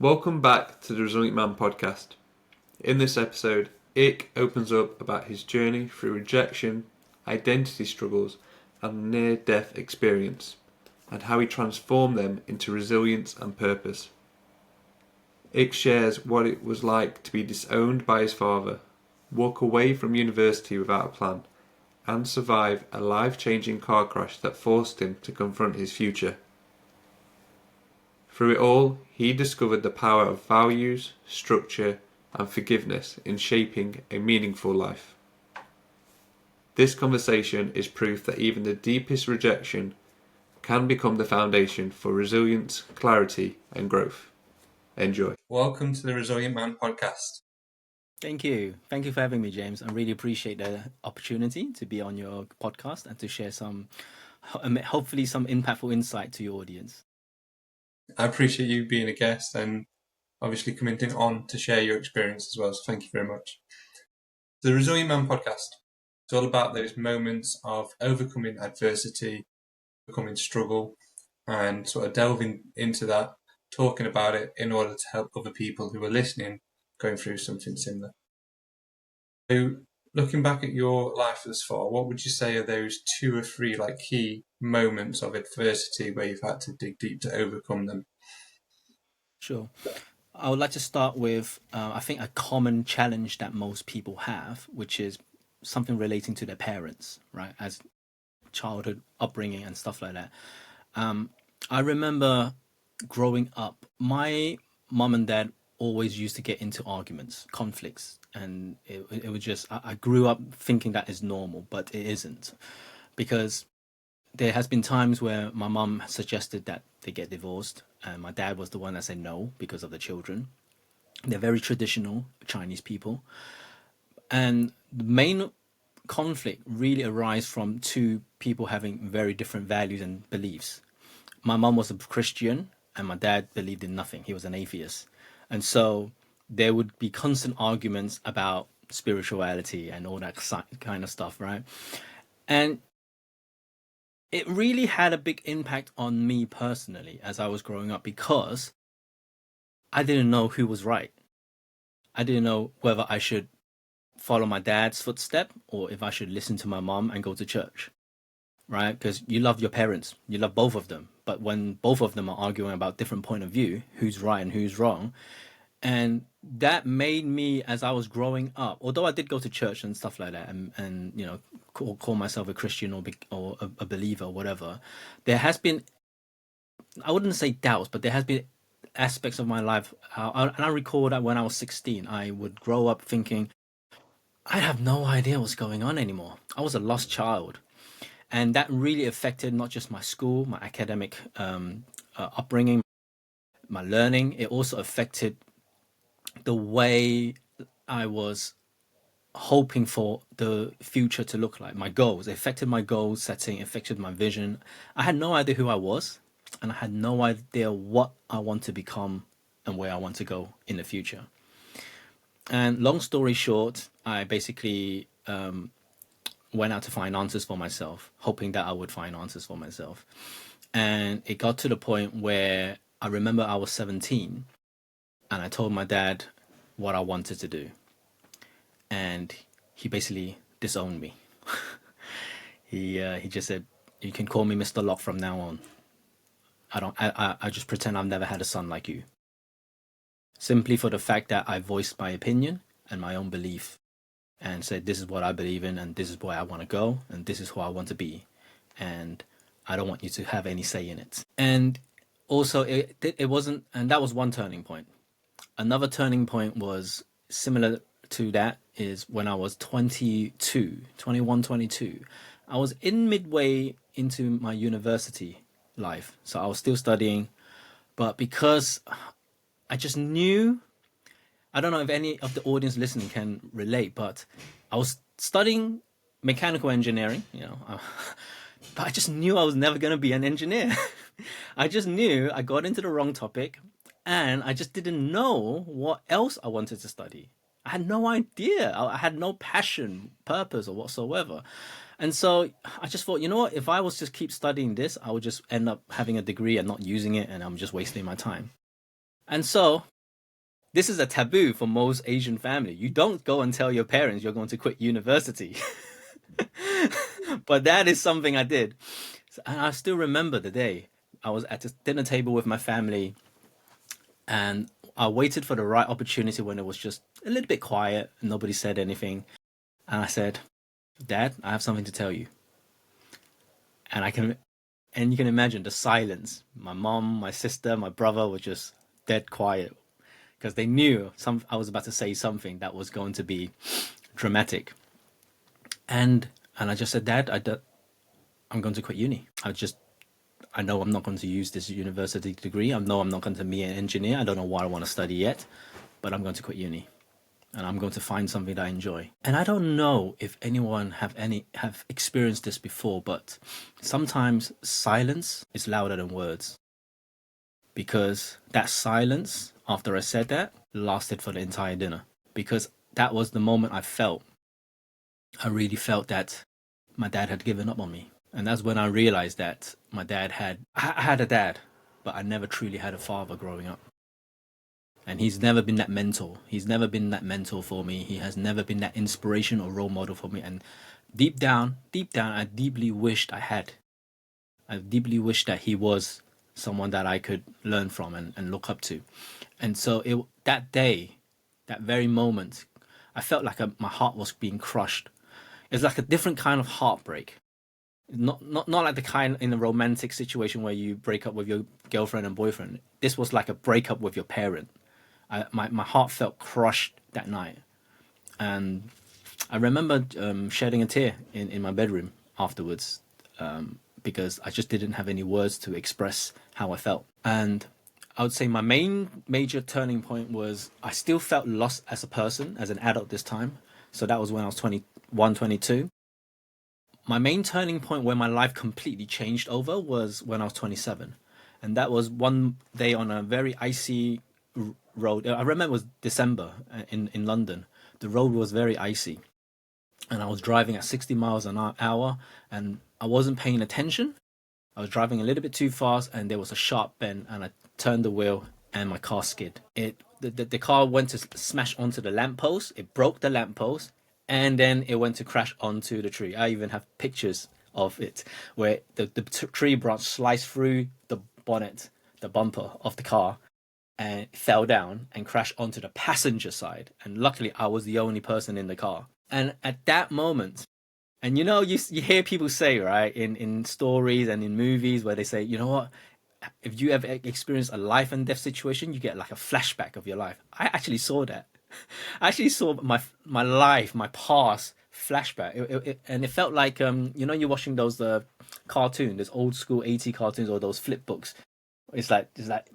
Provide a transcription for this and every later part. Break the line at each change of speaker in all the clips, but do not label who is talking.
Welcome back to the Resilient Man podcast. In this episode, Ick opens up about his journey through rejection, identity struggles, and near-death experience, and how he transformed them into resilience and purpose. Ick shares what it was like to be disowned by his father, walk away from university without a plan, and survive a life-changing car crash that forced him to confront his future. Through it all, he discovered the power of values, structure, and forgiveness in shaping a meaningful life. This conversation is proof that even the deepest rejection can become the foundation for resilience, clarity, and growth. Enjoy. Welcome to the Resilient Man podcast.
Thank you. Thank you for having me, James. I really appreciate the opportunity to be on your podcast and to share hopefully some impactful insight to your audience.
I appreciate you being a guest and obviously coming on to share your experience as well. So thank you very much. The Resilient Man podcast is all about those moments of overcoming adversity, overcoming struggle, and sort of delving into that, talking about it in order to help other people who are listening going through something similar. So looking back at your life thus far, what would you say are those 2 or 3 key moments of adversity where you've had to dig deep to overcome them?
Sure. I would like to start with, I think, a common challenge that most people have, which is something relating to their parents, right? As childhood upbringing and stuff like that. I remember growing up, my mom and dad always used to get into arguments, conflicts, and it was just, I grew up thinking that is normal, but it isn't, because there has been times where my mom suggested that they get divorced, and my dad was the one that said no because of the children. They're very traditional Chinese people, and the main conflict really arises from two people having very different values and beliefs. My mom was a Christian, and my dad believed in nothing. He was an atheist, and so there would be constant arguments about spirituality and all that kind of stuff, right? And it really had a big impact on me personally as I was growing up, because I didn't know who was right. I didn't know whether I should follow my dad's footstep or if I should listen to my mom and go to church, right? Because you love your parents, you love both of them, but when both of them are arguing about different point of view, who's right and who's wrong, and that made me, as I was growing up, although I did go to church and stuff like that, and call myself a Christian or a believer or whatever, there has been, I wouldn't say doubts, but there has been aspects of my life. And I recall that when I was 16, I would grow up thinking, I have no idea what's going on anymore. I was a lost child. And that really affected not just my school, my academic upbringing, my learning. It also affected the way I was hoping for the future to look like. My goals, it affected my goal setting, it affected my vision. I had no idea who I was, and I had no idea what I want to become and where I want to go in the future. And long story short, I basically went out to find answers for myself, hoping that I would find answers for myself. And it got to the point where I remember I was 17 and I told my dad what I wanted to do. And he basically disowned me. He just said, "You can call me Mr. Locke from now on. I just pretend I've never had a son like you." Simply for the fact that I voiced my opinion and my own belief and said, this is what I believe in, and this is where I want to go, and this is who I want to be, and I don't want you to have any say in it. And also, it wasn't, and that was one turning point. Another turning point was similar to that, is when I was 21, 22. I was in midway into my university life, so I was still studying, but because I just knew, I don't know if any of the audience listening can relate, but I was studying mechanical engineering, but I just knew I was never going to be an engineer. I just knew I got into the wrong topic, and I just didn't know what else I wanted to study. I had no idea. I had no passion, purpose, or whatsoever. And so I just thought, you know what? If I was just keep studying this, I would just end up having a degree and not using it, and I'm just wasting my time. And so this is a taboo for most Asian family. You don't go and tell your parents you're going to quit university. But that is something I did. And I still remember the day. I was at the dinner table with my family, and I waited for the right opportunity when it was just a little bit quiet, nobody said anything. And I said, Dad, I have something to tell you. And I can and you can imagine the silence. My mom, my sister, my brother were just dead quiet because they knew I was about to say something that was going to be dramatic. And I just said, Dad, I'm going to quit uni. I know I'm not going to use this university degree. I know I'm not going to be an engineer. I don't know what I want to study yet, but I'm going to quit uni, and I'm going to find something that I enjoy. And I don't know if anyone have experienced this before, but sometimes silence is louder than words. Because that silence after I said that lasted for the entire dinner. Because that was the moment I really felt that my dad had given up on me. And that's when I realized that I had a dad, but I never truly had a father growing up. And he's never been that mentor. He's never been that mentor for me. He has never been that inspiration or role model for me. And deep down, I deeply wished I had. I deeply wished that he was someone that I could learn from and look up to. And so that day, that very moment, I felt like my heart was being crushed. It's like a different kind of heartbreak. Not like the kind in a romantic situation where you break up with your girlfriend and boyfriend. This was like a breakup with your parent. My heart felt crushed that night. And I remember shedding a tear in my bedroom afterwards, because I just didn't have any words to express how I felt. And I would say my major turning point was I still felt lost as a person, as an adult this time. So that was when I was 21, 22. My main turning point where my life completely changed over was when I was 27. And that was one day on a very icy road. I remember it was December in London. The road was very icy. And I was driving at 60 miles an hour, and I wasn't paying attention. I was driving a little bit too fast, and there was a sharp bend, and I turned the wheel, and my car skid. The car went to smash onto the lamppost. It broke the lamppost, and then it went to crash onto the tree. I even have pictures of it where the tree branch sliced through the bonnet, the bumper of the car, and fell down and crashed onto the passenger side. And luckily, I was the only person in the car. And at that moment, and you hear people say, right, in stories and in movies where they say, you know what, if you ever experience a life and death situation, you get like a flashback of your life. I actually saw that. I actually saw my life, my past flashback, and it felt like you're watching those cartoons, those old school 80 cartoons or those flip books. It's like,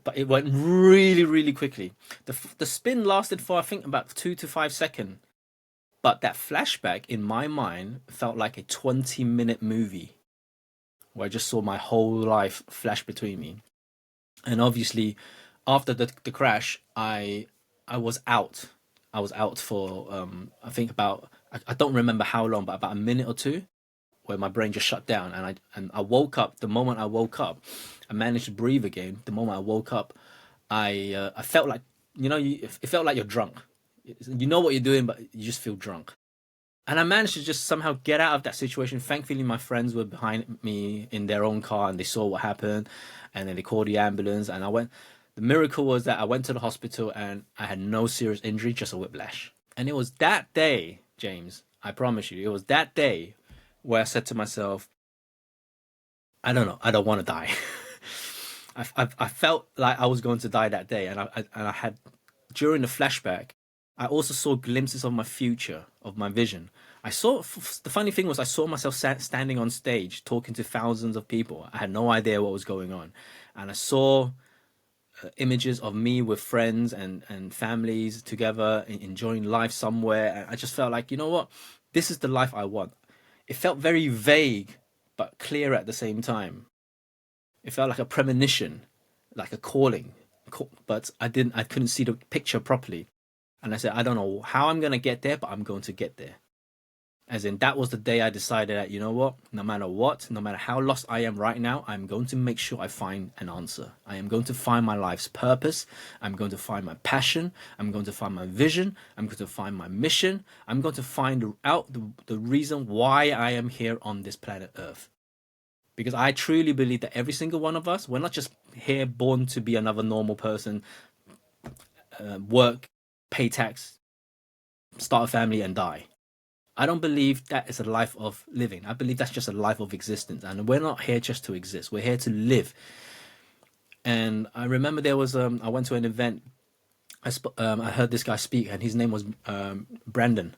but it went really, really quickly. The spin lasted for I think about 2 to 5 seconds, but that flashback in my mind felt like a 20-minute movie where I just saw my whole life flash between me. And obviously, after the crash, I was out. I was out for I think about I don't remember how long, but about a minute or two, where my brain just shut down, and I woke up. The moment I woke up, I managed to breathe again. The moment I woke up, I felt like it felt like you're drunk. You know what you're doing, but you just feel drunk. And I managed to just somehow get out of that situation. Thankfully, my friends were behind me in their own car, and they saw what happened, and then they called the ambulance. And I went. The miracle was that I went to the hospital and I had no serious injury, just a whiplash. And it was that day, James, I promise you, it was that day where I said to myself, I don't know, I don't want to die. I felt like I was going to die that day, and I had during the flashback, I also saw glimpses of my future, of my vision. I saw the funny thing was I saw myself standing on stage talking to thousands of people. I had no idea what was going on, and I saw images of me with friends and families together, enjoying life somewhere. And I just felt like, you know what, this is the life I want. It felt very vague but clear at the same time. It felt like a premonition, like a calling, but I couldn't see the picture properly. And I said, I don't know how I'm going to get there, but I'm going to get there. As in, that was the day I decided that, you know what, no matter how lost I am right now, I'm going to make sure I find an answer. I am going to find my life's purpose. I'm going to find my passion. I'm going to find my vision. I'm going to find my mission. I'm going to find out the reason why I am here on this planet Earth. Because I truly believe that every single one of us, we're not just here born to be another normal person, work, pay tax, start a family, and die. I don't believe that is a life of living. I believe that's just a life of existence. And we're not here just to exist. We're here to live. And I remember there was I went to an event. I heard this guy speak, and his name was Brandon.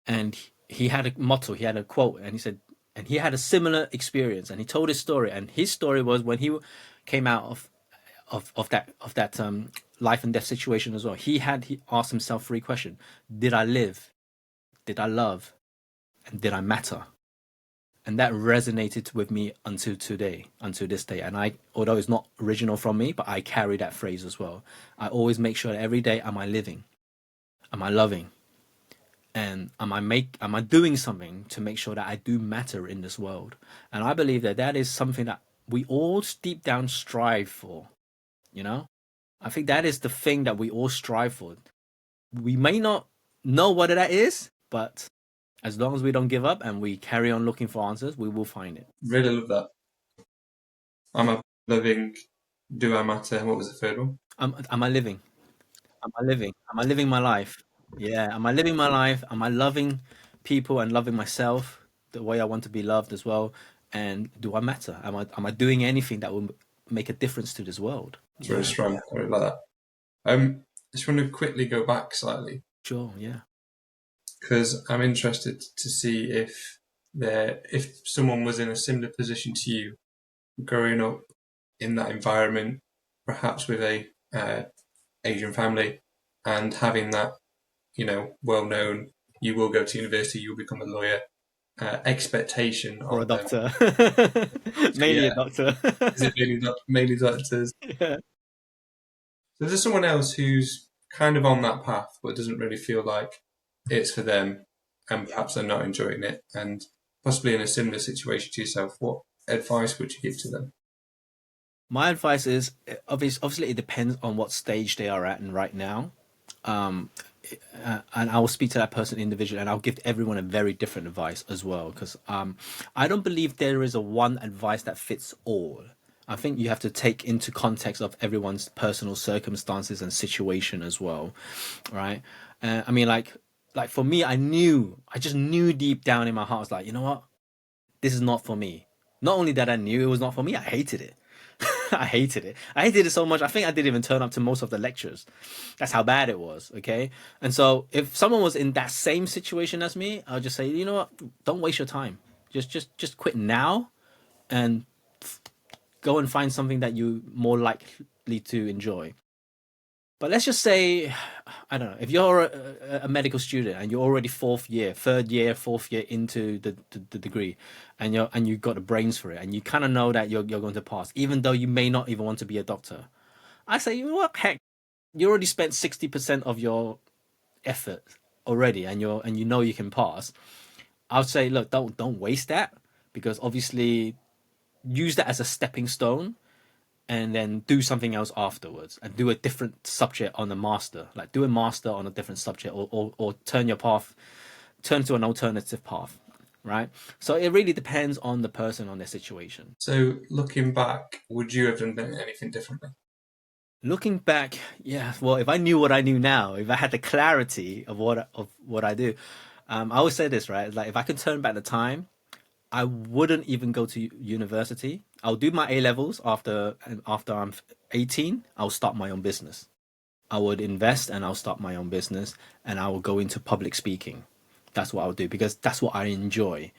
And he had a motto, he had a quote, and he said, and he had a similar experience. And he told his story. And his story was when he came out of that life and death situation as well. He asked himself three questions: Did I live? Did I love? And did I matter? And that resonated with me until today, until this day. And I, although it's not original from me, but I carry that phrase as well. I always make sure that every day, am I living? Am I loving? And am I doing something to make sure that I do matter in this world? And I believe that that is something that we all deep down strive for. You know, I think that is the thing that we all strive for. We may not know what that is, but as long as we don't give up and we carry on looking for answers, we will find it.
Really love that. Am I living? Do I matter? What was the third one?
Am I living? Am I living? Am I living my life? Yeah. Am I living my life? Am I loving people and loving myself the way I want to be loved as well? And do I matter? Am I doing anything that will make a difference to this world?
It's really strong. I really like that. I just want to quickly go back slightly.
Sure. Yeah.
Because I'm interested to see if someone was in a similar position to you, growing up in that environment, perhaps with a Asian family, and having that, well known, you will go to university, you will become a lawyer, expectation
Or a
on them.
doctor. Mainly a doctor.
Is it mainly doctors?
Yeah.
So there's someone else who's kind of on that path, but doesn't really feel like it's for them, and perhaps they're not enjoying it, and possibly in a similar situation to yourself. What advice would you give to them?
My advice is obviously it depends on what stage they are at and right now. Um, and I will speak to that person individually, and I'll give everyone a very different advice as well, because I don't believe there is a one advice that fits all. I think you have to take into context of everyone's personal circumstances and situation as well, right? I mean, like for me, I just knew deep down in my heart, I was like, you know what, this is not for me. Not only that I knew it was not for me, I hated it. I hated it. I hated it so much. I think I didn't even turn up to most of the lectures. That's how bad it was. Okay. And so if someone was in that same situation as me, I'll just say, you know what? Don't waste your time. Just quit now and go and find something that you more likely to enjoy. But let's just say, I don't know, if you're a medical student and you're already third year, fourth year into the degree, and you got the brains for it, and you kind of know that you're going to pass, even though you may not even want to be a doctor. I say, you know what, heck, you already spent 60% of your effort already, and you know you can pass. I would say, look, don't waste that, because obviously use that as a stepping stone, and then do something else afterwards and do a different subject on the master, like do a master on a different subject, or turn to an alternative path, right? So it really depends on the person, on their situation.
So looking back, would you have done anything differently?
Looking back, yeah, well, if I knew what I knew now, if I had the clarity of what I do, I always say this, right? Like if I could turn back the time, I wouldn't even go to university. I'll do my A levels after I'm 18. I'll start my own business. I would invest and I'll start my own business, and I will go into public speaking. That's what I'll do, because that's what I enjoy.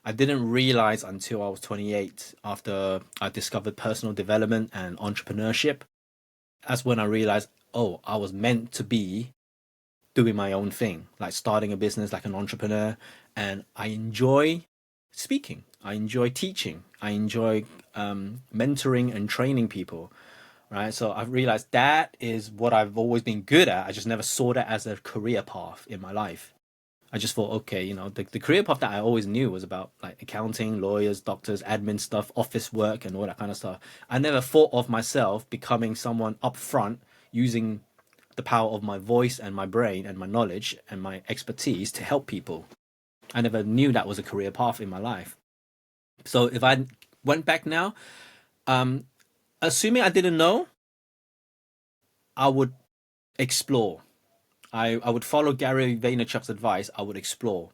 I didn't realize until I was 28, after I discovered personal development and entrepreneurship. That's when I realized, oh, I was meant to be doing my own thing, like starting a business like an entrepreneur. And I enjoy speaking. I enjoy teaching. I enjoy mentoring and training people, right? So I've realized that is what I've always been good at. I just never saw that as a career path in my life. I just thought, okay, the career path that I always knew was about like accounting, lawyers, doctors, admin stuff, office work, and all that kind of stuff. I never thought of myself becoming someone up front using the power of my voice and my brain and my knowledge and my expertise to help people. I never knew that was a career path in my life. So if I went back now, assuming I didn't know, I would explore. I would follow Gary Vaynerchuk's advice. I would explore.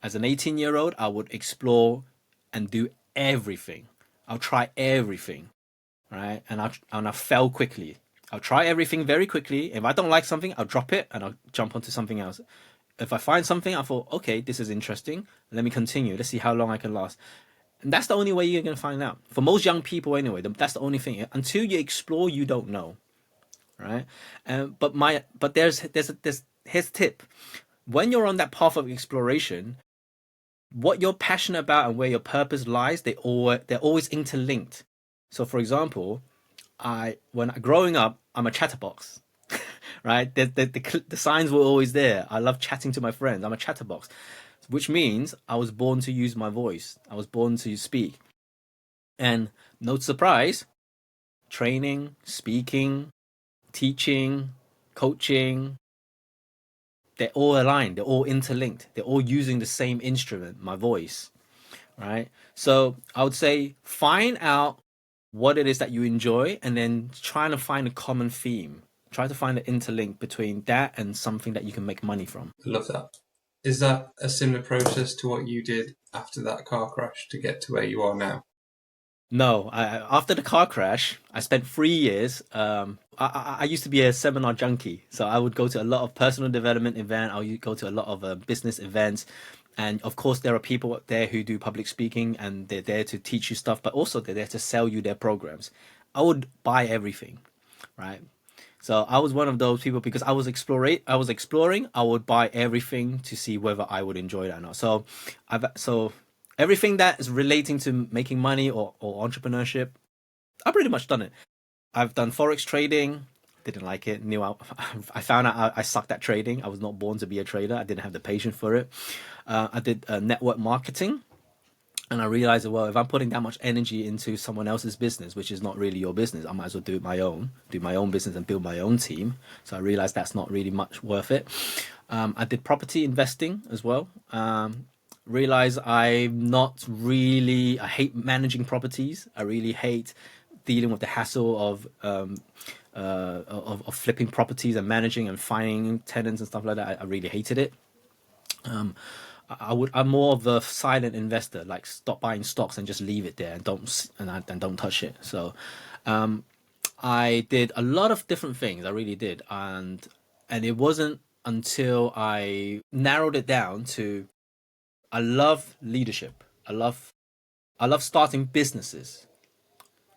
As an 18-year-old, I would explore and do everything. I'll try everything, right? And I fail quickly. I'll try everything very quickly. If I don't like something, I'll drop it and I'll jump onto something else. If I find something, I thought, okay, this is interesting. Let me continue. Let's see how long I can last. And that's the only way you're gonna find out. For most young people, anyway, that's the only thing. Until you explore, you don't know, right? But there's here's a tip. When you're on that path of exploration, what you're passionate about and where your purpose lies, they're always interlinked. So, for example, when growing up, I'm a chatterbox, right? The signs were always there. I love chatting to my friends. I'm a chatterbox, which means I was born to use my voice. I was born to speak. And no surprise, training, speaking, teaching, coaching, they're all aligned, they're all interlinked, they're all using the same instrument, my voice, right? So I would say find out what it is that you enjoy and then trying to find a common theme. Try to find an interlink between that and something that you can make money from.
I love that. Is that a similar process to what you did after that car crash to get to where you are now?
No, after the car crash, I spent 3 years. I used to be a seminar junkie, so I would go to a lot of personal development events. I would go to a lot of business events, and of course, there are people there who do public speaking, and they're there to teach you stuff, but also they're there to sell you their programs. I would buy everything, right? So I was one of those people because I was exploring. I was exploring. I would buy everything to see whether I would enjoy it or not. So everything that is relating to making money or entrepreneurship, I've pretty much done it. I've done forex trading. Didn't like it. Knew I found out I sucked at trading. I was not born to be a trader. I didn't have the patience for it. I did network marketing. And I realized, well, if I'm putting that much energy into someone else's business, which is not really your business, I might as well do my own business and build my own team. So I realized that's not really much worth it. I did property investing as well. Realize I hate managing properties. I really hate dealing with the hassle of flipping properties and managing and finding tenants and stuff like that. I really hated it. I'm more of a silent investor, like stop buying stocks and just leave it there and don't touch it. So I did a lot of different things. I really did, and it wasn't until I narrowed it down to I love leadership. I love starting businesses,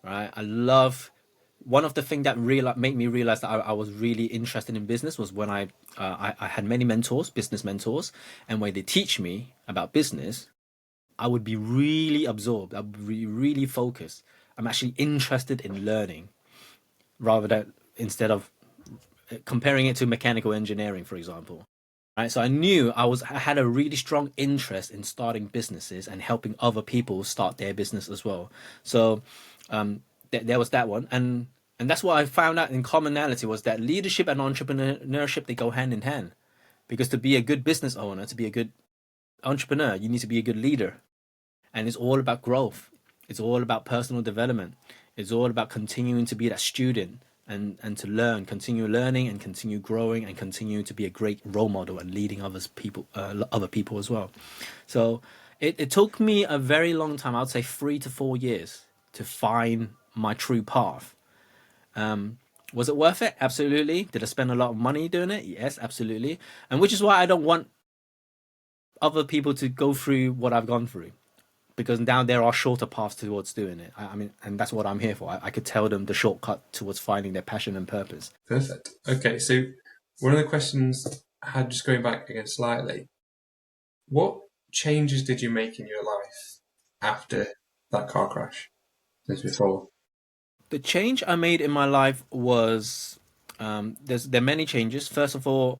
right? I love one of the things that made me realize that I was really interested in business was when I had many mentors, business mentors, and when they teach me about business, I would be really absorbed. I would be really focused. I'm actually interested in learning rather than instead of comparing it to mechanical engineering, for example. Right, so I knew I had a really strong interest in starting businesses and helping other people start their business as well. So there was that one, and that's what I found out in commonality was that leadership and entrepreneurship, they go hand in hand, because to be a good business owner, to be a good entrepreneur, you need to be a good leader, and it's all about growth. It's all about personal development. It's all about continuing to be that student and to learn, continue learning and continue growing and continue to be a great role model and leading other people as well. So it took me a very long time. I would say 3 to 4 years to find my true path. Was it worth it? Absolutely. Did I spend a lot of money doing it? Yes, absolutely. And which is why I don't want other people to go through what I've gone through, because now there are shorter paths towards doing it. I mean, and that's what I'm here for. I could tell them the shortcut towards finding their passion and purpose.
Perfect. Okay, so one of the questions I had, just going back again slightly, what changes did you make in your life after that car crash since before?
The change I made in my life was there are many changes. First of all,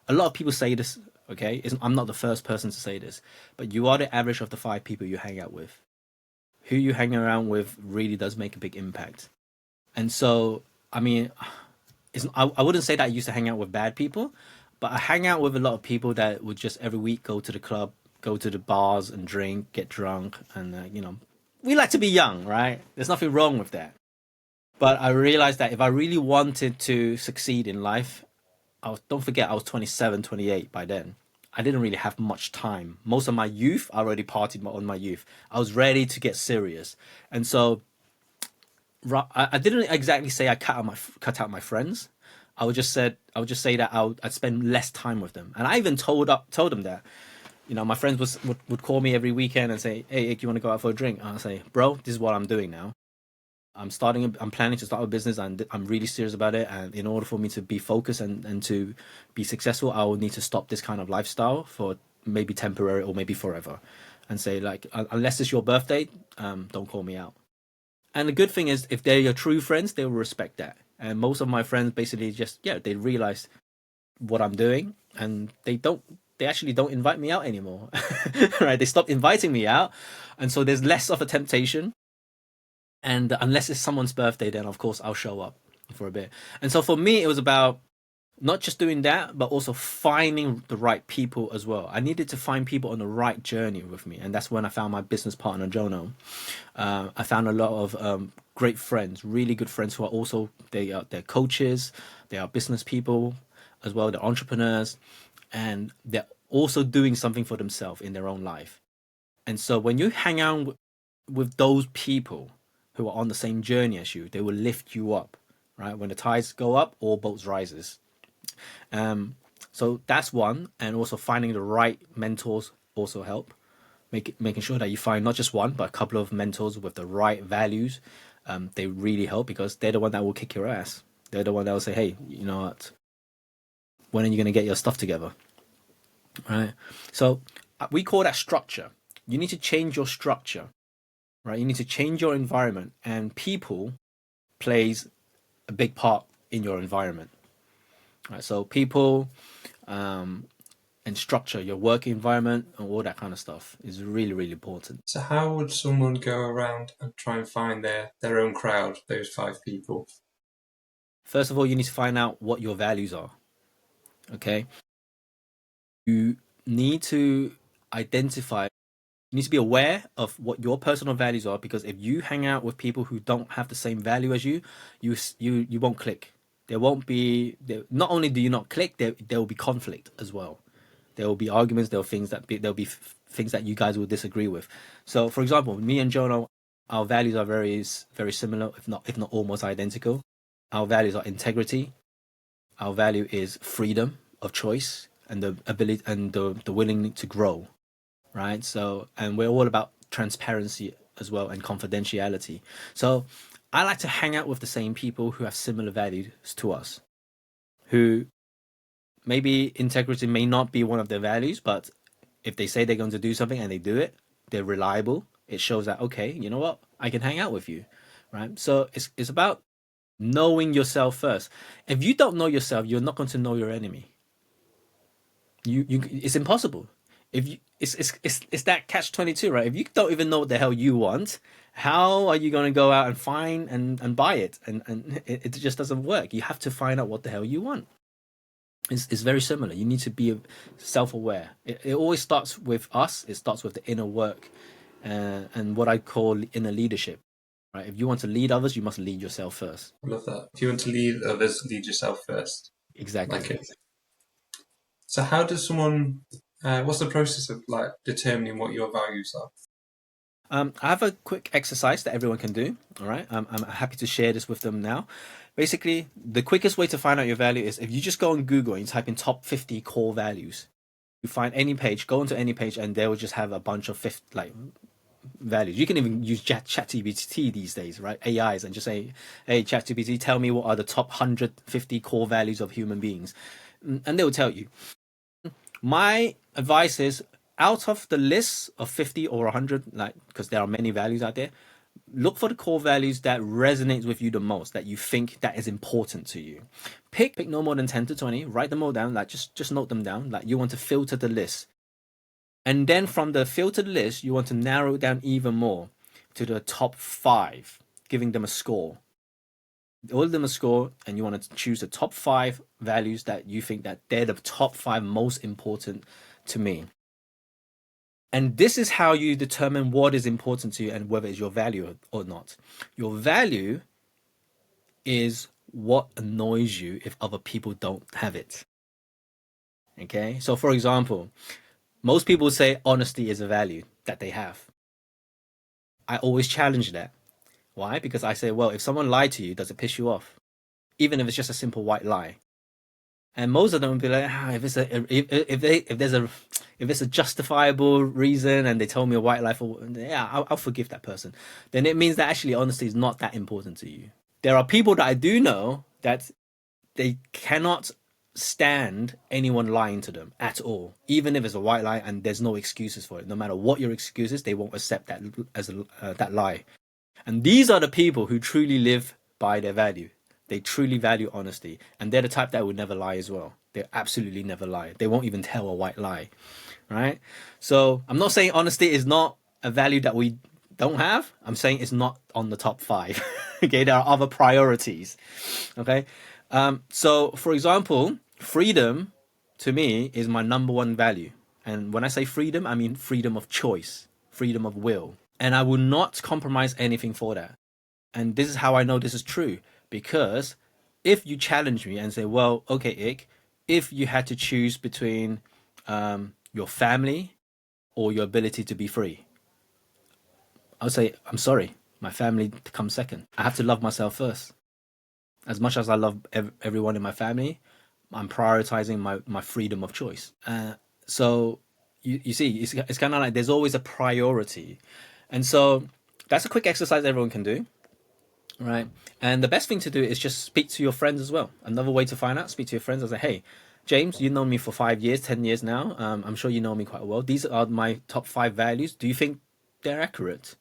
A lot of people say this, okay? I'm not the first person to say this, but you are the average of the 5 people you hang out with. Who you hang around with really does make a big impact. And so, I mean, I wouldn't say that I used to hang out with bad people, but I hang out with a lot of people that would just every week go to the club, go to the bars and drink, get drunk, and we like to be young, right? There's nothing wrong with that. But I realized that if I really wanted to succeed in life, don't forget I was 27, 28 by then. I didn't really have much time. Most of my youth, I already partied on my youth. I was ready to get serious, and so I didn't exactly say I cut out my friends. I would just say that I'd spend less time with them, and I even told them that. My friends would call me every weekend and say, "Hey, Ike, you want to go out for a drink?" And I say, "Bro, this is what I'm doing now. I'm planning to start a business, and I'm really serious about it. And in order for me to be focused and to be successful, I will need to stop this kind of lifestyle for maybe temporary or maybe forever." And say like, unless it's your birthday, don't call me out. And the good thing is, if they're your true friends, they will respect that. And most of my friends basically just, yeah, they realize what I'm doing, and they actually don't invite me out anymore. Right? They stopped inviting me out. And so there's less of a temptation. And unless it's someone's birthday, then of course I'll show up for a bit. And so for me, it was about not just doing that, but also finding the right people as well. I needed to find people on the right journey with me, and that's when I found my business partner, Jono. I found a lot of great friends, really good friends who are also they're coaches, they are business people as well, they're entrepreneurs, and they're also doing something for themselves in their own life. And so when you hang out with those people who are on the same journey as you, they will lift you up. Right? When the tides go up, all boats rises. So that's one, and also finding the right mentors also help. Making sure that you find not just one, but a couple of mentors with the right values. They really help because they're the one that will kick your ass. They're the one that will say, "Hey, you know what? When are you going to get your stuff together?" Right. So we call that structure. You need to change your structure, right? You need to change your environment, and people plays a big part in your environment. Right. So people, and structure your work environment and all that kind of stuff is really, really important.
So how would someone go around and try and find their own crowd, those 5 people?
First of all, you need to find out what your values are. Okay. You need to identify, you need to be aware of what your personal values are, because if you hang out with people who don't have the same value as you won't click. There won't be, not only do you not click, there will be conflict as well. There will be arguments. There'll be things that you guys will disagree with. So, for example, me and Jono, our values are very very similar, if not almost identical. Our values are integrity. Our value is freedom of choice and the ability and the willingness to grow. Right. So, and we're all about transparency as well and confidentiality. So, I like to hang out with the same people who have similar values to us, who maybe integrity may not be one of their values, but if they say they're going to do something and they do it, they're reliable. It shows that, okay, you know what, I can hang out with you, right? So it's about knowing yourself first. If you don't know yourself, you're not going to know your enemy. It's impossible. If you it's that catch-22, right? If you don't even know what the hell you want, how are you going to go out and find and buy it? And it just doesn't work. You have to find out what the hell you want. It's very similar. You need to be self-aware. It always starts with us. It starts with the inner work, and what I call inner leadership. Right? If you want to lead others, you must lead yourself first.
I love that. If you want to lead others, lead yourself first.
Exactly.
Like it. So how does someone, what's the process of like determining what your values are?
I have a quick exercise that everyone can do. All right. I'm happy to share this with them now. Basically, the quickest way to find out your value is if you just go on Google and type in top 50 core values. You find any page, go into any page, and they will just have a bunch of values. You can even use ChatGPT these days, right? AIs, and just say, "Hey, ChatGPT, tell me what are the top 150 core values of human beings," and they will tell you. My advice is, out of the list of 50 or 100, like, because there are many values out there, Look for the core values that resonates with you the most, that you think that is important to you. Pick no more than 10 to 20, write them all down, like just note them down. Like you want to filter the list. And then from the filtered list, you want to narrow it down even more to the top 5, giving them a score. All of them a score, and you want to choose the top 5 values that you think that they're the top 5 most important to me. And this is how you determine what is important to you and whether it's your value or not. Your value is what annoys you if other people don't have it. Okay, so for example, most people say honesty is a value that they have. I always challenge that. Why? Because I say, well, if someone lied to you, does it piss you off? Even if it's just a simple white lie. And most of them will be like, if there's a justifiable reason and they told me a white lie for, yeah, I'll forgive that person. Then it means that actually honesty is not that important to you. There are people that I do know that they cannot stand anyone lying to them at all, even if it's a white lie and there's no excuses for it. No matter what your excuse is, they won't accept that as that lie. And these are the people who truly live by their value. They truly value honesty, and they're the type that would never lie as well. They absolutely never lie. They won't even tell a white lie, right? So I'm not saying honesty is not a value that we don't have. I'm saying it's not on the top 5. Okay, there are other priorities. Okay, so for example, freedom to me is my number 1 value. And when I say freedom, I mean freedom of choice, freedom of will. And I will not compromise anything for that. And this is how I know this is true. Because if you challenge me and say, well, okay, Ik, if you had to choose between your family or your ability to be free, I'll say, I'm sorry, my family comes second. I have to love myself first. As much as I love everyone in my family, I'm prioritizing my freedom of choice. So you see, it's kind of like there's always a priority. And so that's a quick exercise everyone can do. Right. And the best thing to do is just speak to your friends as well. Another way to find out, speak to your friends and say, hey, James, you've known me for 5 years, 10 years now. I'm sure you know me quite well. These are my top 5 values. Do you think they're accurate?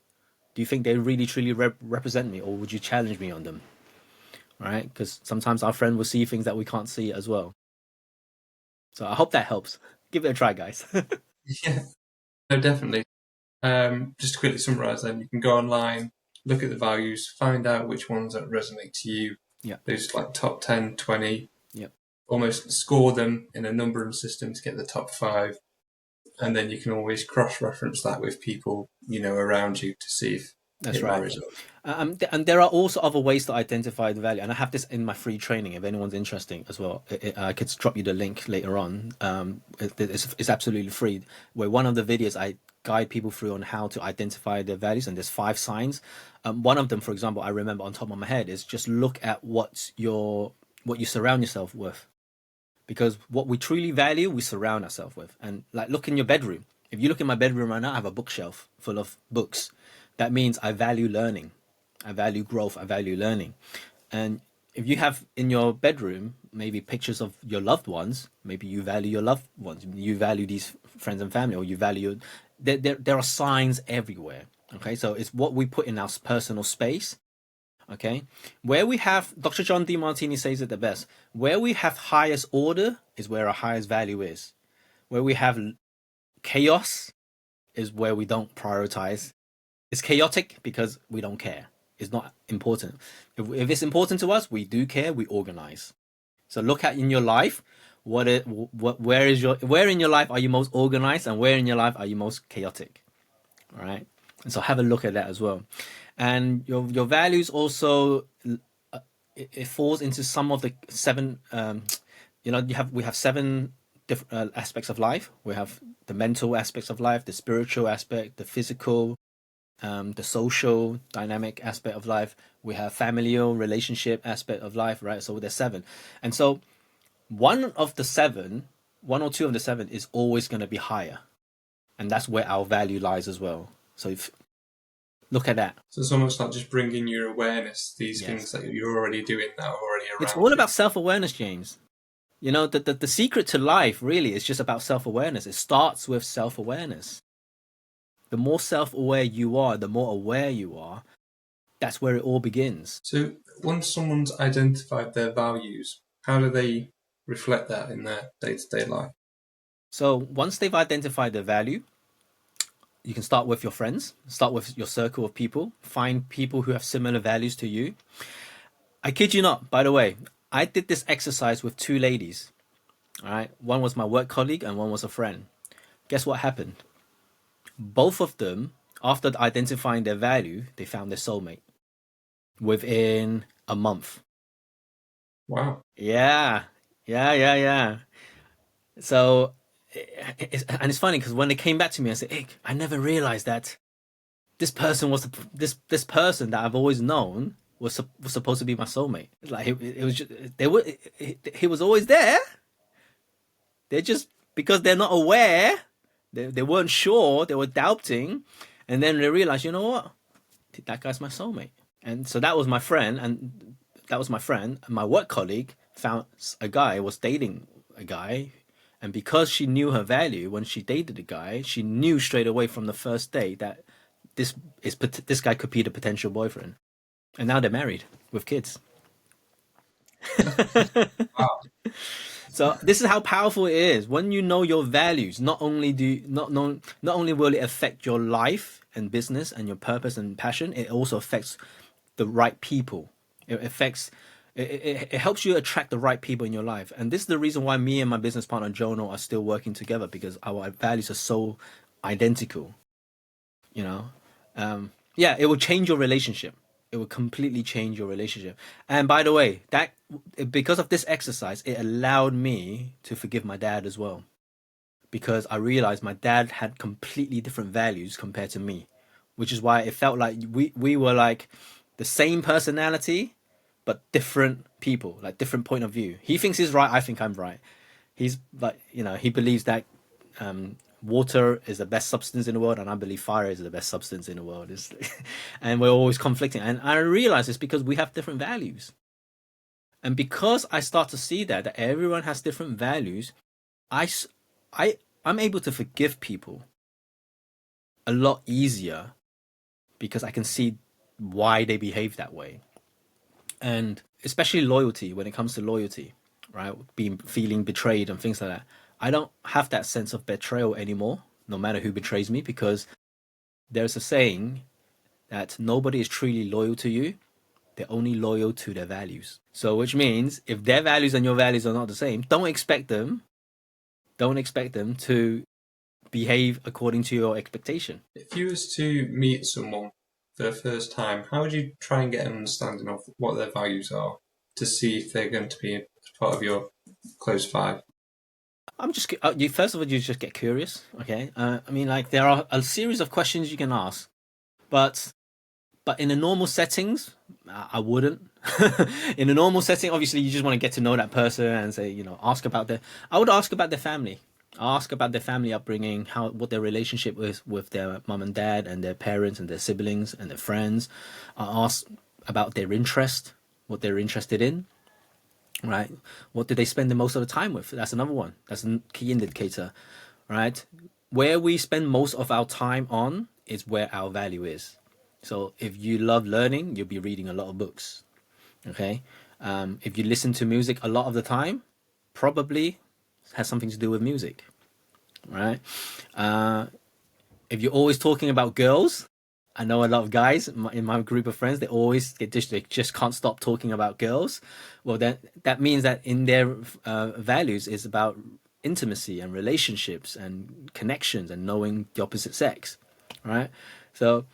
Do you think they really, truly represent me? Or would you challenge me on them? Right? Because sometimes our friend will see things that we can't see as well. So I hope that helps. Give it a try, guys.
Yeah, no, definitely. Just to quickly summarize then, you can go online, look at the values, find out which ones that resonate to you.
Yeah.
Those like top 10, 20.
Yep.
Almost score them in a numbering system to get the top 5. And then you can always cross-reference that with people, around you to see if
That's
it
right.
marries up.
And there are also other ways to identify the value. And I have this in my free training if anyone's interested as well. I could drop you the link later on. It's absolutely free. Where one of the videos I guide people through on how to identify their values, and there's 5 signs. One of them, for example, I remember on top of my head is just look at what you surround yourself with. Because what we truly value, we surround ourselves with. And like, look in your bedroom. If you look in my bedroom right now, I have a bookshelf full of books. That means I value learning. I value growth. I value learning. And if you have in your bedroom maybe pictures of your loved ones, maybe you value your loved ones. You value these friends and family, or you value. There are signs everywhere. Okay, so it's what we put in our personal space. Okay, where we have, Dr. John Demartini says it the best, where we have highest order is where our highest value is. Where we have chaos is where we don't prioritize. It's chaotic because we don't care. It's not important. If it's important to us, we do care, we organize. So look at in your life, where in your life are you most organized, and where in your life are you most chaotic? All right. And so have a look at that as well. And your values also, it falls into some of the 7. We have 7 different aspects of life. We have the mental aspects of life, the spiritual aspect, the physical, the social dynamic aspect of life. We have familial relationship aspect of life, right? So there's 7, and so one or 2 of the 7 is always going to be higher, and that's where our value lies as well. So if look at that.
So it's almost like just bringing your awareness, these
Yes.
things that you're already doing that are already around
It's all
you.
about self-awareness, James. The secret to life really is just about self-awareness. It starts with self-awareness. The more self-aware you are, the more aware you are, That's where it all begins.
So once someone's identified their values, how do they reflect that in their day-to-day life?
So once they've identified their value, you can start with your friends, start with your circle of people, find people who have similar values to you. I kid you not, by the way, I did this exercise with two ladies. All right. One was my work colleague and one was a friend. Guess what happened? Both of them, after identifying their value, they found their soulmate within a month.
Wow.
Yeah. Yeah. So, it's funny because when they came back to me, I said, "Hey, I never realized that this person was this person that I've always known was supposed to be my soulmate. Like it was just, he was always there. They're just because they're not aware, they weren't sure, they were doubting, and then they realized, you know what, that guy's my soulmate. And so that was my friend, and that was my friend. And my work colleague found a guy was dating a guy, and because she knew her value when she dated the guy, she knew straight away from the first date that this guy could be the potential boyfriend. And now they're married with kids.
Wow.
So this is how powerful it is when you know your values. Not only not only will it affect your life and business and your purpose and passion, it also affects the right people. It affects it helps you attract the right people in your life. And this is the reason why me and my business partner Jono are still working together, because our values are so identical. You know, yeah, it will change your relationship. It will completely change your relationship. And by the way, that because of this exercise, it allowed me to forgive my dad as well, because I realized my dad had completely different values compared to me, which is why it felt like we were like the same personality but different people, like different point of view. He thinks he's right, I think I'm right. He's like, he believes that water is the best substance in the world, and I believe fire is the best substance in the world. And we're always conflicting. And I realize it's because we have different values. And because I start to see that everyone has different values, I, I'm able to forgive people a lot easier because I can see why they behave that way. And especially loyalty, when it comes to loyalty, right? Feeling betrayed and things like that. I don't have that sense of betrayal anymore, no matter who betrays me, because there's a saying that nobody is truly loyal to you. They're only loyal to their values. So, which means if their values and your values are not the same, don't expect them to behave according to your expectation.
If you was to meet someone for the first time, how would you try and get an understanding of what their values are to see if they're going to be part of your close five?
I'm just you. First of all, you just get curious. Okay. I mean, like there are a series of questions you can ask, but in the normal settings, I wouldn't. In a normal setting, obviously, you just want to get to know that person and say, ask about their. I would ask about their family. Ask about their family upbringing, what their relationship is with their mom and dad and their parents and their siblings and their friends. Ask about their interest, what they're interested in, right? What do they spend the most of the time with? That's another one. That's a key indicator, right? Where we spend most of our time on is where our value is. So if you love learning, you'll be reading a lot of books. Okay. If you listen to music a lot of the time, probably has something to do with music, right? If you're always talking about girls, I know a lot of guys in my group of friends, they just can't stop talking about girls. Well, then that means that in their values is about intimacy and relationships and connections and knowing the opposite sex, right? So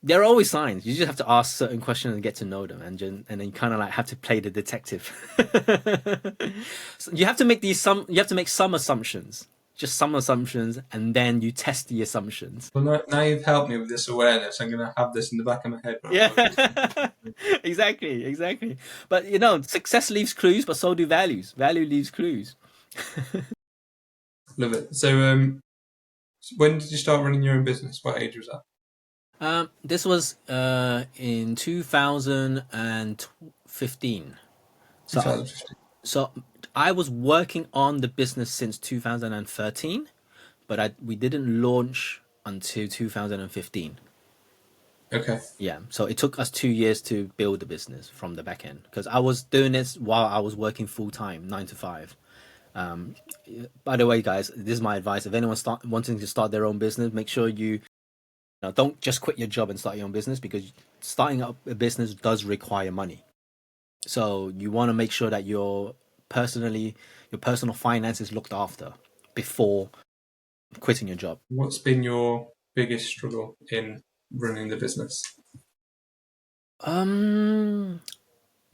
there are always signs. You just have to ask certain questions and get to know them, and then you kind of like have to play the detective. So you have to make some assumptions, just some assumptions, and then you test the assumptions.
Well, now you've helped me with this awareness. I'm going to have this in the back of my head.
Yeah, exactly. But success leaves clues, but so do values. Value leaves clues.
Love it. So, when did you start running your own business? What age was that?
This was in 2015. So
2015.
so I was working on the business since 2013, but we didn't launch until 2015.
Okay.
Yeah, so it took us 2 years to build the business from the back end because I was doing this while I was working full time, 9 to 5. Um, by the way, guys, this is my advice. If anyone's wanting to start their own business, make sure you know, don't just quit your job and start your own business, because starting up a business does require money. So you want to make sure that your personal finance is looked after before quitting your job.
What's been your biggest struggle in running the business?
Um,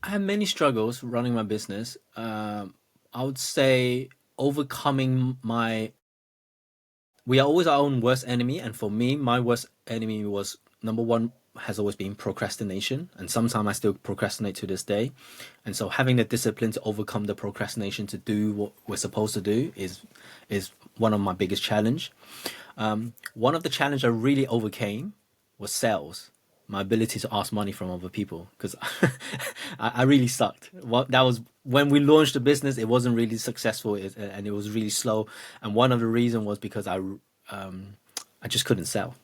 I have many struggles running my business. I would say overcoming my. We are always our own worst enemy, and for me, my worst enemy was number one has always been procrastination, and sometimes I still procrastinate to this day. And so, having the discipline to overcome the procrastination to do what we're supposed to do is one of my biggest challenge. One of the challenge I really overcame was sales, my ability to ask money from other people, because I really sucked. That was when we launched the business. It wasn't really successful, and it was really slow. And one of the reasons was because I just couldn't sell.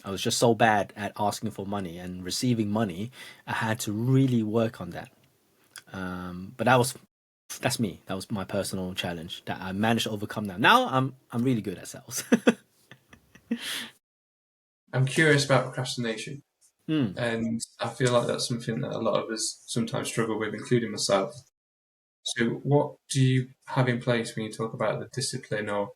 I was just so bad at asking for money and receiving money. I had to really work on that. But that's me. That was my personal challenge that I managed to overcome. Now I'm really good at sales.
I'm curious about procrastination,
Hmm.
and I feel like that's something that a lot of us sometimes struggle with, including myself. So, what do you have in place when you talk about the discipline or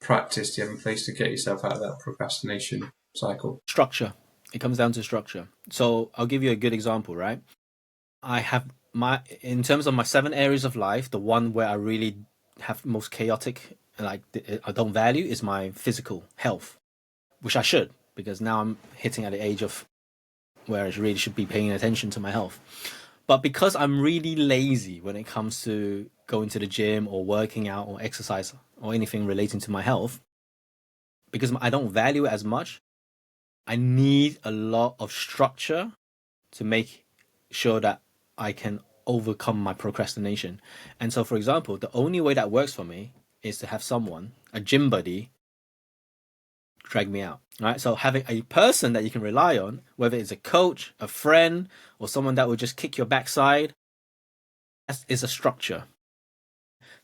practice do you have in place to get yourself out of that procrastination cycle?
Structure. It comes down to structure. So I'll give you a good example, right? I have my in terms of my 7 areas of life, the one where I really have most chaotic, like I don't value, is my physical health, which I should, because now I'm hitting at the age of where I really should be paying attention to my health. But because I'm really lazy when it comes to going to the gym or working out or exercise or anything relating to my health, because I don't value it as much, I need a lot of structure to make sure that I can overcome my procrastination. And so, for example, the only way that works for me is to have someone, a gym buddy, drag me out. Right. So having a person that you can rely on, whether it's a coach, a friend, or someone that will just kick your backside, that is a structure.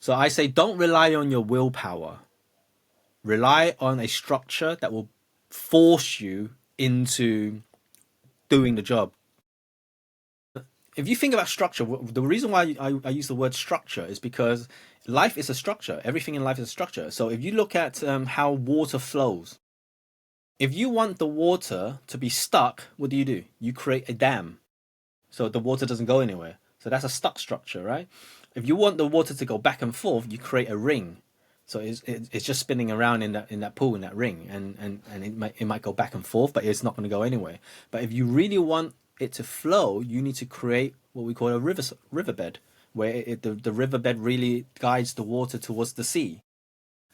So I say don't rely on your willpower. Rely on a structure that will force you into doing the job. If you think about structure, the reason why I use the word structure is because life is a structure. Everything in life is a structure. So if you look at how water flows, if you want the water to be stuck, what do? You create a dam, so the water doesn't go anywhere. So that's a stuck structure, right? If you want the water to go back and forth, you create a ring. So it's just spinning around in that pool, in that ring, and it might go back and forth, but it's not going to go anywhere. But if you really want it to flow, you need to create what we call a riverbed, where the riverbed really guides the water towards the sea.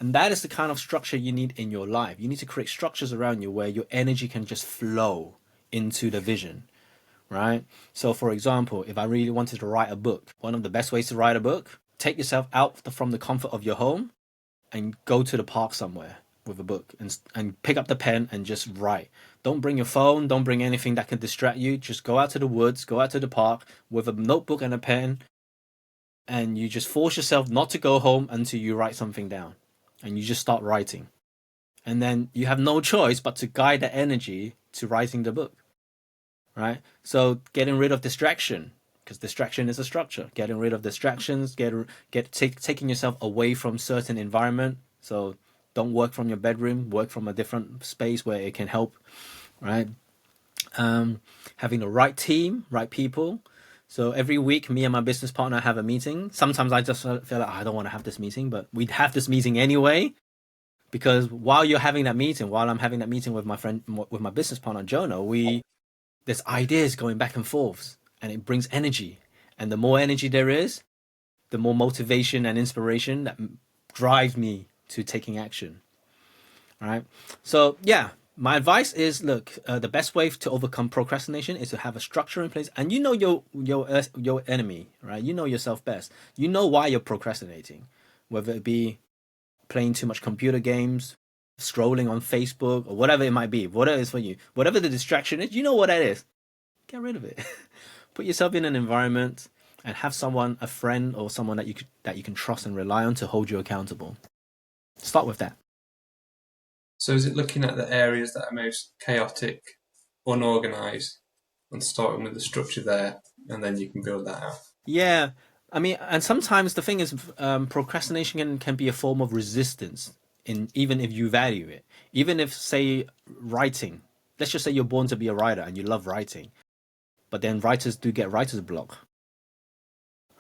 And that is the kind of structure you need in your life. You need to create structures around you where your energy can just flow into the vision, right? So, for example, if I really wanted to write a book, one of the best ways to write a book, take yourself out from the comfort of your home and go to the park somewhere with a book and pick up the pen and just write. Don't bring your phone, don't bring anything that can distract you. Just go out to the woods, go out to the park with a notebook and a pen, and you just force yourself not to go home until you write something down. And you just start writing. And then you have no choice but to guide the energy to writing the book, right? So getting rid of distraction, because distraction is a structure. Getting rid of distractions, taking yourself away from certain environment. So don't work from your bedroom. Work from a different space where it can help, right? Having the right team, right people. So every week, me and my business partner have a meeting. Sometimes I just feel like I don't want to have this meeting, but we'd have this meeting anyway, because while you're having that meeting, while I'm having that meeting with my friend, with my business partner Jonah, there's ideas going back and forth, and it brings energy. And the more energy there is, the more motivation and inspiration that drives me to taking action. All right. So yeah, my advice is: look, the best way to overcome procrastination is to have a structure in place, and you know your enemy, right? You know yourself best. You know why you're procrastinating, whether it be playing too much computer games, strolling on Facebook or whatever it might be, whatever it is for you, whatever the distraction is, you know what that is. Get rid of it. Put yourself in an environment and have someone, a friend or someone that you can trust and rely on to hold you accountable. Start with that.
So is it looking at the areas that are most chaotic, unorganized, and starting with the structure there, and then you can build that out?
Yeah. I mean, and sometimes the thing is, procrastination can be a form of resistance, even if you value it. Even if, say, writing. Let's just say you're born to be a writer and you love writing, but then writers do get writer's block,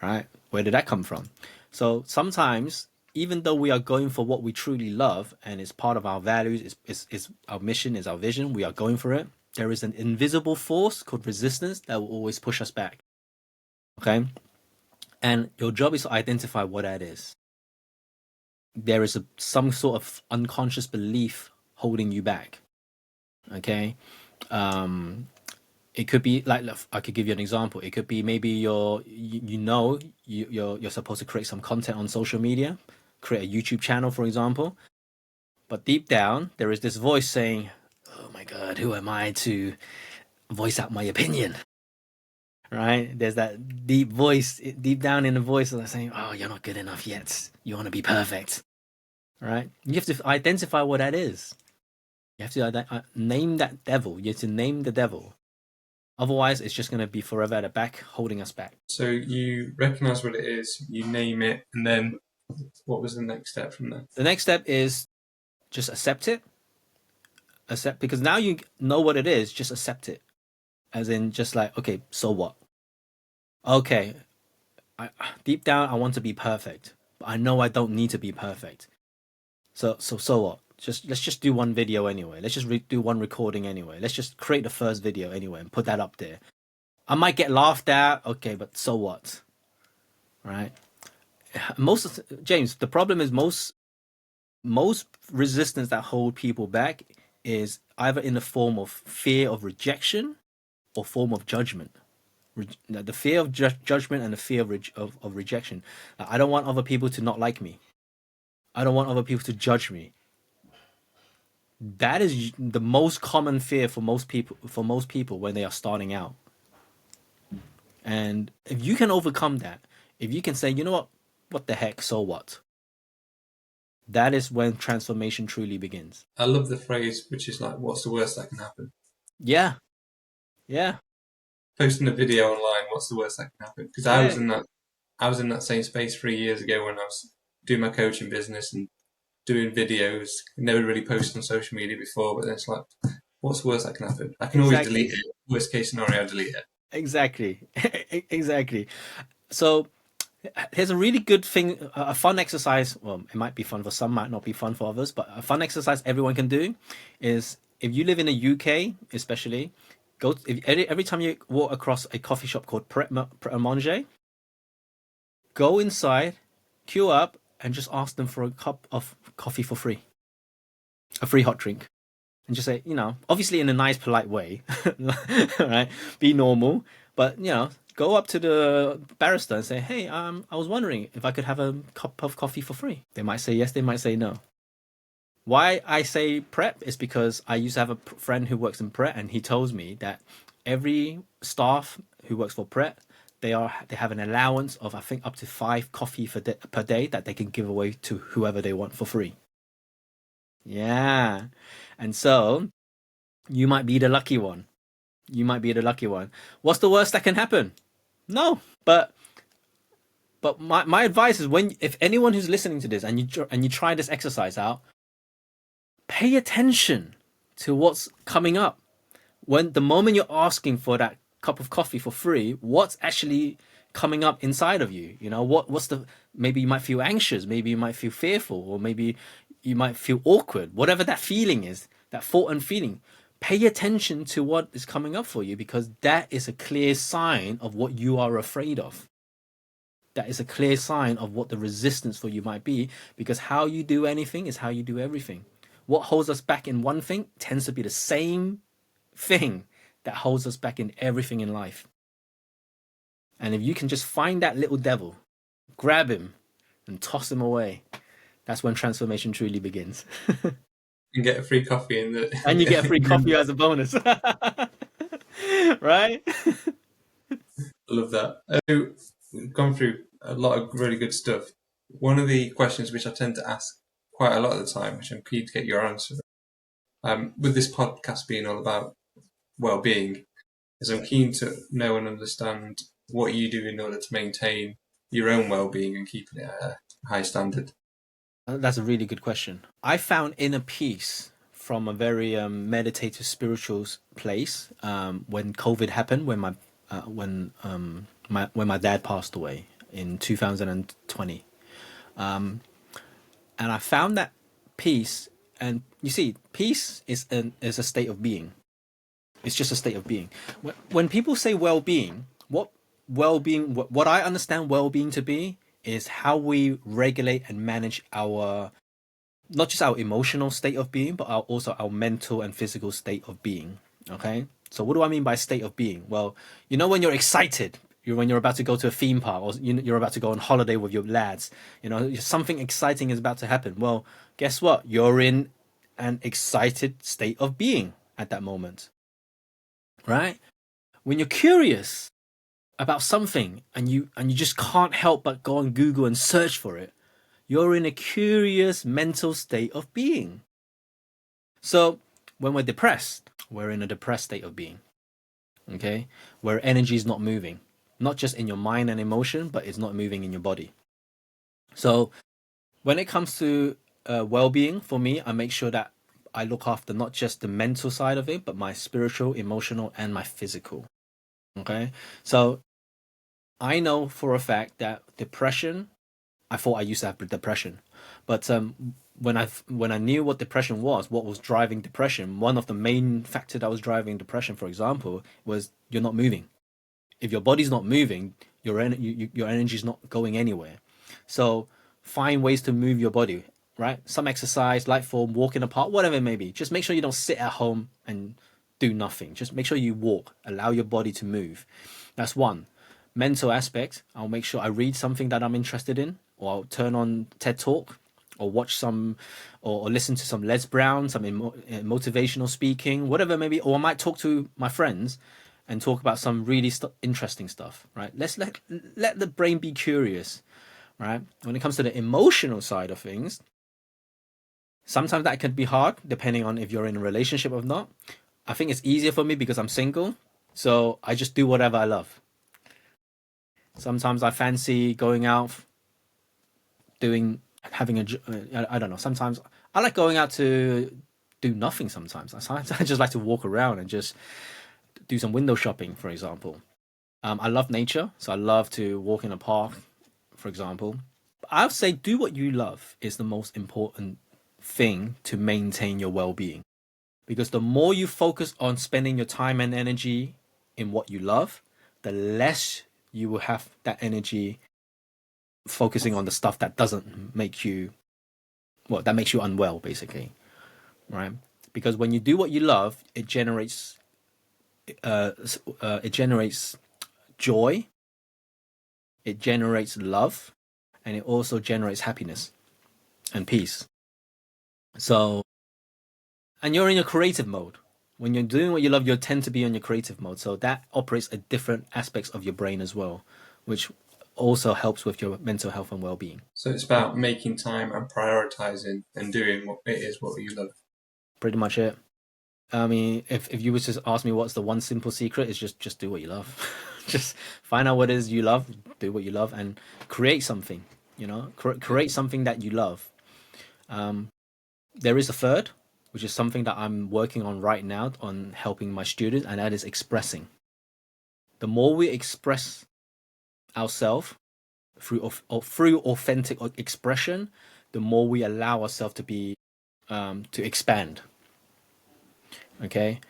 right? Where did that come from? So sometimes, even though we are going for what we truly love and it's part of our values, is our mission, is our vision, we are going for it. There is an invisible force called resistance that will always push us back. Okay? And your job is to identify what that is. There is some sort of unconscious belief holding you back. Okay? It could be like, I could give you an example. It could be maybe you're supposed to create some content on social media, create a YouTube channel, for example. But deep down, there is this voice saying, "Oh my God, who am I to voice out my opinion?" Right? There's that deep voice, deep down in the voice that's saying, "Oh, you're not good enough yet. You want to be perfect." Right? You have to identify what that is. You have to name that devil. You have to name the devil. Otherwise, it's just going to be forever at the back, holding us back.
So you recognize what it is, you name it, and then what was the next step from there?
The next step is just accept it. Because now you know what it is, just accept it. As in, just like, okay, so what? Okay, deep down, I want to be perfect, but I know I don't need to be perfect. So what? Let's just do one video anyway. Let's just do one recording anyway. Let's just create the first video anyway and put that up there. I might get laughed at, okay, but so what? Right? James, the problem is most resistance that hold people back is either in the form of fear of rejection or form of judgment. The fear of judgment and the fear of rejection. I don't want other people to not like me. I don't want other people to judge me. That is the most common fear for most people when they are starting out. And if you can overcome that, if you can say, you know what the heck, so what? That is when transformation truly begins.
I love the phrase, which is like, what's the worst that can happen?
Yeah. Yeah.
Posting a video online, what's the worst that can happen? Because I was in that same space 3 years ago when I was doing my coaching business and doing videos. Never really posted on social media before, but then it's like, what's the worst that can happen? I can always delete it. Worst case scenario, I delete it.
Exactly. Exactly. So here's a really good thing, a fun exercise. Well, it might be fun for some, might not be fun for others, but a fun exercise everyone can do is, if you live in the UK, especially, every time you walk across a coffee shop called Pret a Manger, go inside, queue up, and just ask them for a cup of coffee for free, a free hot drink. And just say, obviously in a nice, polite way, right? Be normal, but go up to the barrister and say, "Hey, I was wondering if I could have a cup of coffee for free." They might say yes, they might say no. Why I say Pret is because I used to have a friend who works in Pret, and he tells me that every staff who works for Pret, they have an allowance of, I think, up to 5 coffee per day that they can give away to whoever they want for free. Yeah. And so you might be the lucky one. You might be the lucky one. What's the worst that can happen? No. But my advice is, if anyone who's listening to this and you try this exercise out, pay attention to what's coming up. When the moment you're asking for that cup of coffee for free, what's actually coming up inside of you? Maybe you might feel anxious, maybe you might feel fearful, or maybe you might feel awkward. Whatever that feeling is, that thought and feeling, pay attention to what is coming up for you, because that is a clear sign of what you are afraid of. That is a clear sign of what the resistance for you might be, because how you do anything is how you do everything. What holds us back in one thing tends to be the same thing that holds us back in everything in life. And if you can just find that little devil, grab him and toss him away, that's when transformation truly begins.
and get a free coffee in the
and you get a free
in your
coffee
inbox.
as a bonus. Right?
I love that. So we've gone through a lot of really good stuff. One of the questions which I tend to ask quite a lot of the time, which I'm keen to get your answer, with this podcast being all about well-being, is I'm keen to know and understand what you do in order to maintain your own well-being and keeping it at a high standard.
That's a really good question. I found inner peace from a very meditative, spiritual place when COVID happened, when my dad passed away in 2020, and I found that peace. And you see, peace is a state of being. It's just a state of being. When people say well-being, what I understand well-being to be is how we regulate and manage our, not just our emotional state of being, but also our mental and physical state of being. Okay. So what do I mean by state of being? Well, when you're excited, when you're about to go to a theme park, or you're about to go on holiday with your lads, something exciting is about to happen. Well, guess what? You're in an excited state of being at that moment, right? When you're curious about something and you just can't help but go on Google and search for it, you're in a curious mental state of being. So when we're depressed, we're in a depressed state of being. Okay? Where energy is not moving. Not just in your mind and emotion, but it's not moving in your body. So when it comes to well-being, for me, I make sure that I look after not just the mental side of it, but my spiritual, emotional, and my physical. Okay? So I know for a fact that depression, I thought I used to have depression, but when I knew what depression was, what was driving depression, one of the main factors that was driving depression, for example, was you're not moving. If your body's not moving, your energy is not going anywhere. So find ways to move your body, right? Some exercise, light form, walk in the park, whatever it may be. Just make sure you don't sit at home and do nothing. Just make sure you walk, allow your body to move. That's one. Mental aspect, I'll make sure I read something that I'm interested in, or I'll turn on TED Talk, or watch some, or listen to some Les Brown, some motivational speaking, whatever maybe, or I might talk to my friends and talk about some really interesting stuff, right? Let's let the brain be curious, right? When it comes to the emotional side of things, sometimes that can be hard depending on if you're in a relationship or not. I think it's easier for me because I'm single, so I just do whatever I love. Sometimes I fancy going out, having I don't know. Sometimes I like going out to do nothing. Sometimes I just like to walk around and just do some window shopping, for example. I love nature, so I love to walk in a park, for example. I would say do what you love is the most important thing to maintain your well-being, because the more you focus on spending your time and energy in what you love, the less you will have that energy focusing on the stuff that doesn't make you, well, that makes you unwell, basically, right? Because when you do what you love, it generates joy, it generates love, and it also generates happiness and peace. So, and you're in your creative mode. When you're doing what you love, you tend to be on your creative mode. So that operates at different aspects of your brain as well, which also helps with your mental health and well-being.
So it's about making time and prioritizing and doing what it is what you love.
Pretty much it. I mean, if you were to ask me what's the one simple secret, it's just do what you love. Just find out what it is you love, do what you love, and create something. Create something that you love. There is a third, which is something that I'm working on right now on helping my students, and that is expressing. The more we express ourselves through authentic expression, the more we allow ourselves to be to expand. Okay.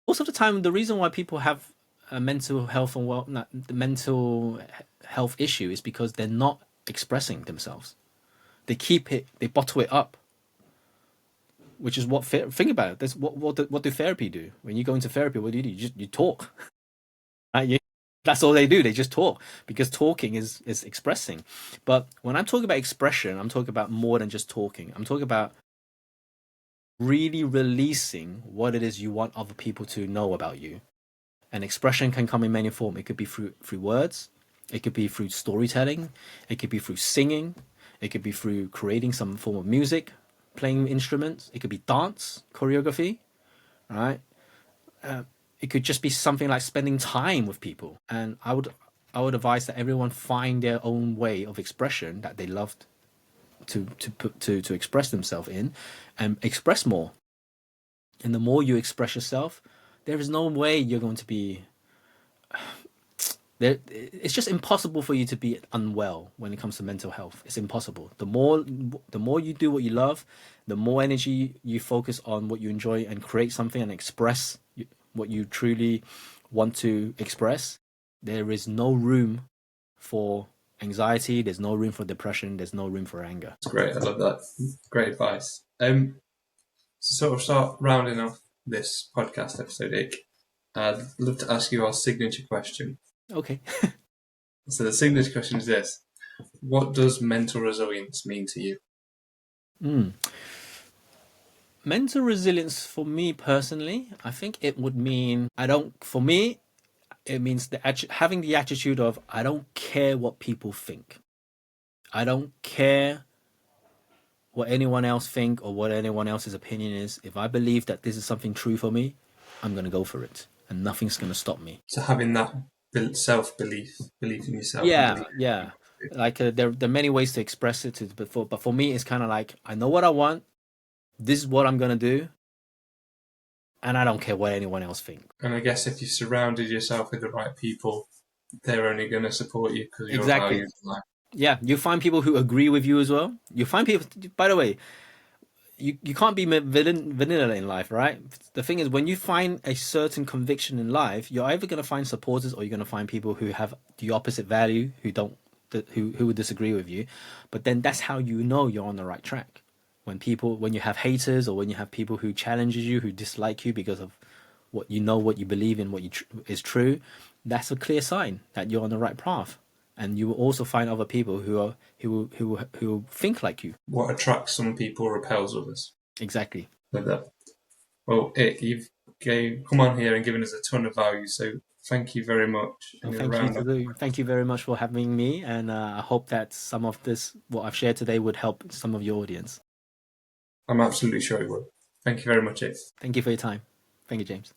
Most of the time, the reason why people have a mental health and the mental health issue is because they're not expressing themselves. They keep it, they bottle it up. Which is what think about it. That's what do therapy do? When you go into therapy, what do? You talk. Right? That's all they do. They just talk, because talking is expressing. But when I'm talking about expression, I'm talking about more than just talking. I'm talking about really releasing what it is you want other people to know about you. And expression can come in many forms. It could be through words, it could be through storytelling, it could be through singing, it could be through creating some form of music, playing instruments, it could be dance, choreography, right? It could just be something like spending time with people. And I would advise that everyone find their own way of expression that they loved to express themselves in, and express more. And the more you express yourself, there is no way you're going to be there. It's just impossible for you to be unwell when it comes to mental health. It's impossible. The more you do what you love, the more energy you focus on what you enjoy and create something and express what you truly want to express, there is no room for anxiety, there's no room for depression, there's no room for anger.
That's great. I love that. Great advice. To sort of start rounding off this podcast episode, Ick, I'd love to ask you our signature question.
Okay.
So the signature question is this: what does mental resilience mean to you?
Mental resilience for me personally, I think it would mean for me, it means having the attitude of I don't care what people think. I don't care what anyone else think or what anyone else's opinion is. If I believe that this is something true for me, I'm going to go for it, and nothing's going to stop me.
So having that self-belief, belief in yourself.
Yeah, yeah. Like there are many ways to express it, but for me, it's kind of like I know what I want. This is what I'm going to do, and I don't care what anyone else thinks.
And I guess if you surrounded yourself with the right people, they're only going to support you because of your
Exactly.
values in life.
Yeah, you find people who agree with you as well. You find people, by the way, you can't be vanilla in life, right? The thing is, when you find a certain conviction in life, you're either going to find supporters or you're going to find people who have the opposite value, who would disagree with you. But then that's how you know you're on the right track. When you have haters or when you have people who challenges you, who dislike you because of what you believe in, is true, that's a clear sign that you're on the right path. And you will also find other people who think like you.
What attracts some people repels others.
Exactly.
Like that. Well, Ick, you've come on here and given us a ton of value, so thank you very much.
Well, thank you very much for having me, and I hope that some of what I've shared today, would help some of your audience.
I'm absolutely sure it will. Thank you very much, Ick.
Thank you for your time. Thank you, James.